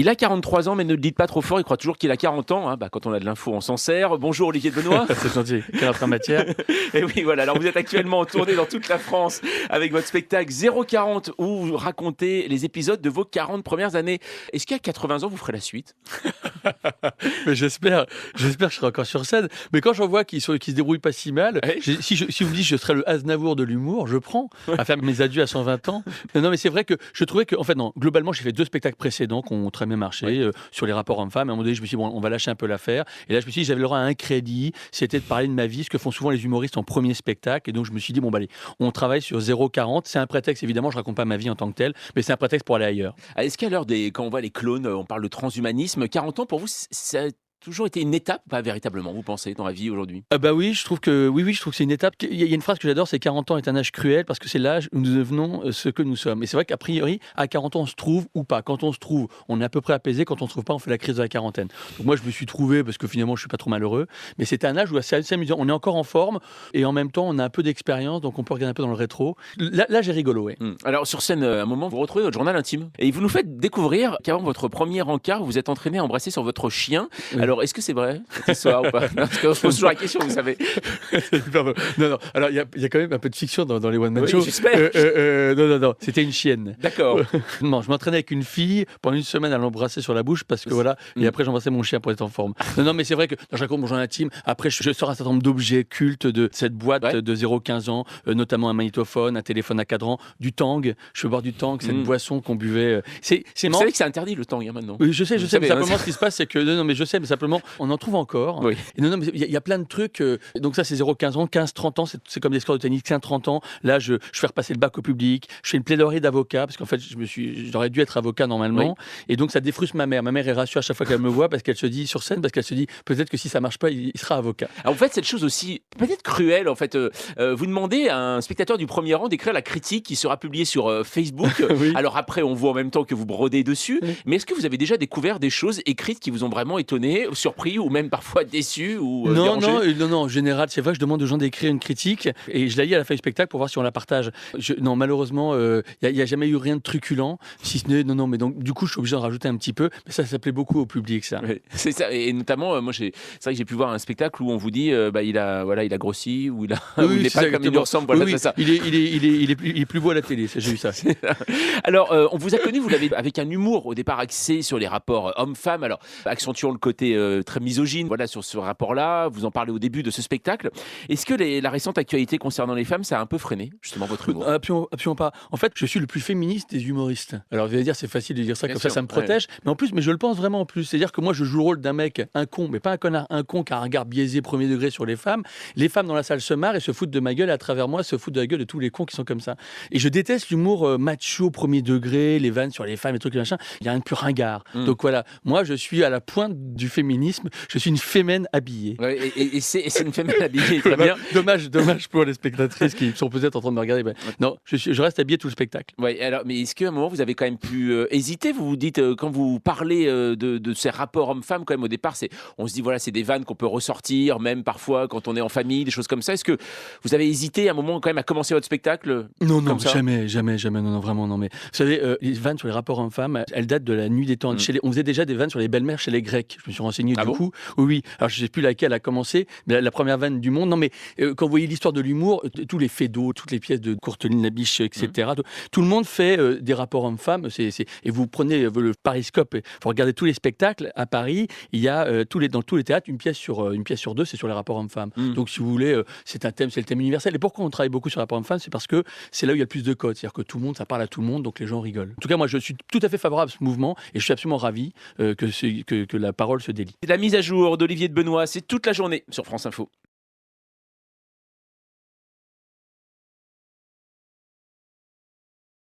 Il a 43 ans, mais ne le dites pas trop fort, il croit toujours qu'il a 40 ans. Quand on a de l'info, on s'en sert. Bonjour Olivier de Benoît. C'est gentil, quelle entrée en matière. Et oui, voilà, alors vous êtes actuellement en tournée dans toute la France avec votre spectacle 040 où vous racontez les épisodes de vos 40 premières années. Est-ce qu'à 80 ans, vous ferez la suite? Mais j'espère que je serai encore sur scène. Mais quand j'en vois qui se débrouillent pas si mal, Ouais. si vous me dites que je serai le Aznavour de l'humour, je prends à faire mes adieux à 120 ans. Non, mais c'est vrai que je trouvais que, en fait, non, globalement, j'ai fait 2 spectacles précédents qui ont très bien marché sur les rapports hommes-femmes. À un moment donné, je me suis dit, bon, on va lâcher un peu l'affaire. Et là, je me suis dit, j'avais le droit à un crédit. C'était de parler de ma vie, ce que font souvent les humoristes en premier spectacle. Et donc, je me suis dit, bon, allez, on travaille sur 040. C'est un prétexte, évidemment, je raconte pas ma vie en tant que telle, mais c'est un prétexte pour aller ailleurs. Est-ce qu'à l'heure quand on voit les clones, on parle de transhumanisme, 40 ans pour vous, ça a toujours été une étape, pas véritablement, vous pensez, dans la vie aujourd'hui? Ah bah oui, je trouve que c'est une étape. Il y a une phrase que j'adore, c'est 40 ans est un âge cruel parce que c'est l'âge où nous devenons ce que nous sommes. Et c'est vrai qu'a priori, à 40 ans, on se trouve ou pas. Quand on se trouve, on est à peu près apaisé. Quand on se trouve pas, on fait la crise de la quarantaine. Donc moi, je me suis trouvé parce que finalement, je suis pas trop malheureux. Mais c'est un âge où c'est assez amusant. On est encore en forme et en même temps, on a un peu d'expérience, donc on peut regarder un peu dans le rétro. Là j'ai rigolo, ouais. Alors sur scène, à un moment, vous retrouvez votre journal intime et vous nous faites découvrir qu'avant votre premier encart, vous vous êtes entraîné à embrasser sur votre chien. Oui. Alors est-ce que c'est vrai cette histoire ou pas? Non, parce qu'on se pose toujours la question, vous savez. Pardon. Non. Alors, il y a quand même un peu de fiction dans les one-man Oui, shows. j'espère. Non. C'était une chienne. D'accord. Non, je m'entraînais avec une fille pendant une semaine à l'embrasser sur la bouche parce que voilà. Et après, j'embrassais mon chien pour être en forme. Non, mais c'est vrai que dans chaque mon journal intime, après, je sors un certain nombre d'objets cultes de cette boîte de 0-15 ans, notamment un magnétophone, un téléphone à cadran, du Tang. Je peux boire du Tang, cette boisson qu'on buvait. C'est Vous marrant. savez que c'est interdit le temps, maintenant. Oui, je sais, Vous mais savez, simplement ce qui se passe, c'est que non, mais je sais, mais simplement on en trouve encore. Oui. Et non, mais il y a plein de trucs. Donc ça, c'est 0-15 ans, 15-30 ans, c'est comme des scores de tennis. 15-30 ans, là, je fais repasser le bac au public. Je fais une plaidoirie d'avocat parce qu'en fait, j'aurais dû être avocat normalement. Et donc ça défrustre ma mère. Ma mère est rassurée à chaque fois qu'elle me voit parce qu'elle se dit sur scène, parce qu'elle se dit peut-être que si ça marche pas, il sera avocat. Alors, vous faites cette chose aussi peut-être cruelle en fait. Vous demandez à un spectateur du premier rang d'écrire la critique qui sera publiée sur Facebook. Oui. Alors après, on voit en même temps que vous brodez dessus. Oui. Mais est-ce que vous avez déjà découvert des choses écrites qui vous ont vraiment étonné, surpris ou même parfois déçu ou Non, dérangé? non, en général, c'est vrai, je demande aux gens d'écrire une critique et je la lis à la fin du spectacle pour voir si on la partage. Non, malheureusement, il n'y a jamais eu rien de truculent, si ce n'est, non, mais donc, du coup, je suis obligé d'en rajouter un petit peu, mais ça plaît beaucoup au public, ça. Oui, c'est ça, et notamment, moi, c'est vrai que j'ai pu voir un spectacle où on vous dit, il a grossi, ou il a, ou il n'est pas comme il lui ressemble. Voilà, Oui, c'est ça. il est plus beau à la télé, j'ai eu ça. Alors, on vous a connu, vous l'avez avec un humour au départ axé sur les rapports hommes-femmes, alors accentuant le côté très misogyne, voilà, sur ce rapport-là. Vous en parlez au début de ce spectacle. Est-ce que la récente actualité concernant les femmes, ça a un peu freiné justement votre humour? Absolument pas. En fait, je suis le plus féministe des humoristes. Alors, vous allez dire, c'est facile de dire ça, Bien comme sûr, ça me protège. Mais je le pense vraiment en plus. C'est-à-dire que moi, je joue le rôle d'un mec, un con, mais pas un connard, un con qui a un regard biaisé premier degré sur les femmes. Les femmes dans la salle se marrent et se foutent de ma gueule, et à travers moi, se foutent de la gueule de tous les cons qui sont comme ça. Et je déteste l'humour macho premier degré, les vannes sur les femmes, les trucs machin. Il y a un plus ringard. Donc voilà, moi, je suis à la pointe du féminisme. Je suis une fémène habillée. Ouais, et c'est une femme habillée, très bien. Dommage pour les spectatrices qui sont peut-être en train de me regarder. Non, je reste habillé tout le spectacle. Ouais, alors, mais est-ce qu'à un moment vous avez quand même pu hésiter? Vous vous dites quand vous parlez de ces rapports hommes-femmes, quand même au départ, on se dit voilà, c'est des vannes qu'on peut ressortir, même parfois quand on est en famille, des choses comme ça. Est-ce que vous avez hésité à un moment quand même à commencer votre spectacle? Non, comme ça jamais, non, vraiment, non. Mais vous savez, les vannes sur les rapports hommes-femmes, elles datent de la nuit des temps. On faisait déjà des vannes sur les belles-mères chez les Grecs. Je me suis renseigné Ah du bon? coup. Oui. Alors je sais plus laquelle a commencé, mais la première vanne du monde. Non, mais quand vous voyez l'histoire de l'humour, tous les faits d'eau, toutes les pièces de Courteline Labiche, etc. Tout le monde fait des rapports hommes-femmes. Et vous prenez le Pariscope, vous regardez tous les spectacles à Paris. Il y a dans tous les théâtres une pièce sur deux, c'est sur les rapports hommes-femmes. Donc si vous voulez, c'est le thème universel. Et pourquoi on travaille beaucoup sur les rapports hommes-femmes, c'est parce que c'est là où il y a le plus de codes. C'est-à-dire que tout le monde, ça parle à tout le monde, donc les gens rigolent. En tout cas, moi, je suis tout à fait favorable à ce mouvement et je suis absolument ravi que la parole se délie. La mise à jour d'Olivier de Benoît, c'est toute la journée sur France Info.